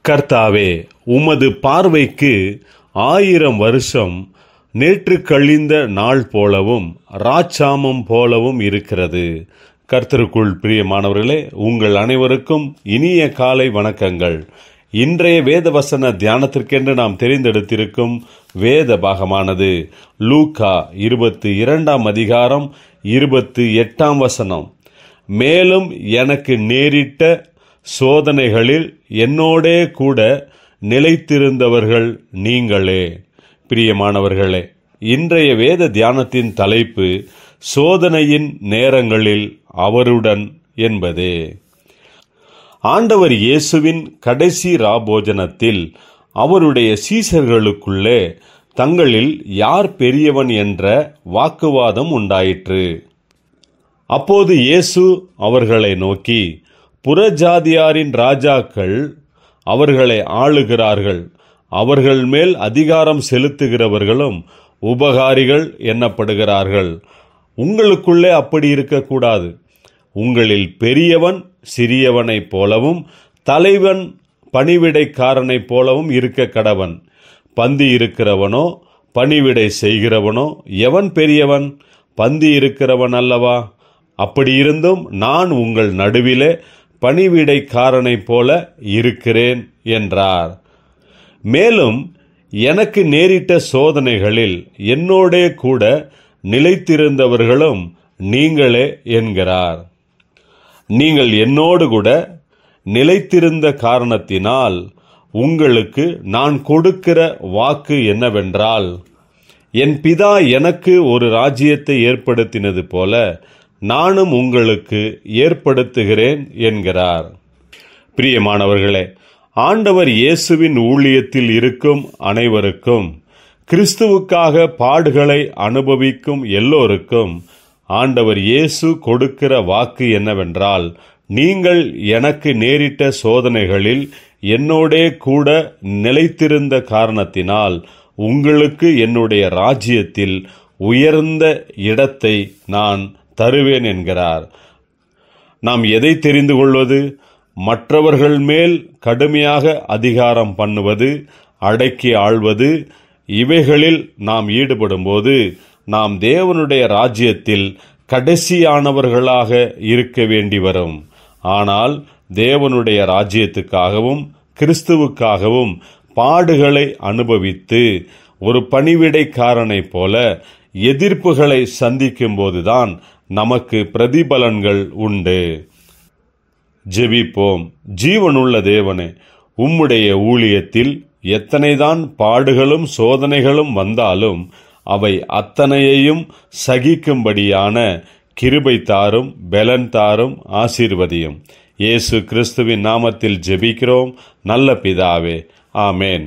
கர்த்தாவே, உமது பார்வைக்கு 1000 வருஷம் நேற்று கழிந்த நாள் போலவும் ராச்சாமம் போலவும் இருக்கிறது. கர்த்தருக்குள் பிரியமானவர்களே, உங்கள் அனைவருக்கும் இனிய காலை வணக்கங்கள். இன்றைய வேதவசன தியானத்திற்கென்று நாம் தெரிந்தெடுத்திருக்கும் வேத பாகமானது லூக்கா 22 அதிகாரம் 28 வசனம். மேலும் எனக்கு நேரிட்ட சோதனைகளில் என்னோடே கூட நிலைத்திருந்தவர்கள் நீங்களே. பிரியமானவர்களே, இன்றைய வேத தியானத்தின் தலைப்பு சோதனையின் நேரங்களில் அவருடன் என்பதே. ஆண்டவர் இயேசுவின் கடைசி ராபோஜனத்தில் அவருடைய சீசர்களுக்குள்ளே தங்களில் யார் பெரியவன் என்ற வாக்குவாதம் உண்டாயிற்று. அப்போது இயேசு அவர்களை நோக்கி, புறஜாதியாரின் ராஜாக்கள் அவர்களை ஆளுகிறார்கள், அவர்கள் மேல் அதிகாரம் செலுத்துகிறவர்களும் உபகாரிகள் எண்ணப்படுகிறார்கள். உங்களுக்குள்ளே அப்படி இருக்கக்கூடாது. உங்களில் பெரியவன் சிறியவனைப் போலவும் தலைவன் பணிவிடைக்காரனைப் போலவும் இருக்க கடவன். பந்தி இருக்கிறவனோ பணிவிடை செய்கிறவனோ எவன் பெரியவன்? பந்தி இருக்கிறவன் அல்லவா? அப்படியிருந்தும் நான் உங்கள் நடுவிலே பணிவிடைக்காரனைப் போல இருக்கிறேன் என்றார். மேலும் எனக்கு நேரிட்ட சோதனைகளில் என்னோடே கூட நிலைத்திருந்தவர்களும் நீங்களே என்கிறார். நீங்கள் என்னோடு கூட நிலைத்திருந்த காரணத்தினால் உங்களுக்கு நான் கொடுக்கிற வாக்கு என்னவென்றால், என் பிதா எனக்கு ஒரு ராஜ்யத்தை ஏற்படுத்தினது போல நானும் உங்களுக்கு ஏற்படுத்துகிறேன் என்கிறார். பிரியமானவர்களே, ஆண்டவர் இயேசுவின் ஊழியத்தில் இருக்கும் அனைவருக்கும், கிறிஸ்துவுக்காக பாடுகளை அனுபவிக்கும் எல்லோருக்கும் ஆண்டவர் இயேசு கொடுக்கிற வாக்கு என்னவென்றால், நீங்கள் எனக்கு நேரிட்ட சோதனைகளில் என்னோடே கூட நிலைத்திருந்த காரணத்தினால் உங்களுக்கு என்னுடைய ராஜ்யத்தில் உயர்ந்த இடத்தை நான் தருவேன் என்கிறார். நாம் எதை தெரிந்து கொள்வது? மற்றவர்கள் மேல் கடுமையாக அதிகாரம் பண்ணுவது, அடக்கி ஆள்வது, இவைகளில் நாம் ஈடுபடும்போது நாம் தேவனுடைய ராஜ்யத்தில் கடைசியானவர்களாக இருக்க வேண்டி வரும். ஆனால் தேவனுடைய ராஜ்யத்துக்காகவும் கிறிஸ்துவுக்காகவும் பாடுகளை அனுபவித்து ஒரு பணிவிடைக்காரனைப் போல எதிர்ப்புகளை சந்திக்கும் போதுதான் நமக்கு பிரதிபலன்கள் உண்டு. ஜெபிப்போம். ஜீவனுள்ள தேவனே, உம்முடைய ஊழியத்தில் எத்தனைதான் பாடுகளும் சோதனைகளும் வந்தாலும் அவை அத்தனையையும் சகிக்கும்படியான கிருபை தாரும், பெலன் தாரும், ஆசீர்வதியும். இயேசு கிறிஸ்துவின் நாமத்தில் ஜெபிக்கிறோம் நல்ல பிதாவே. ஆமேன்.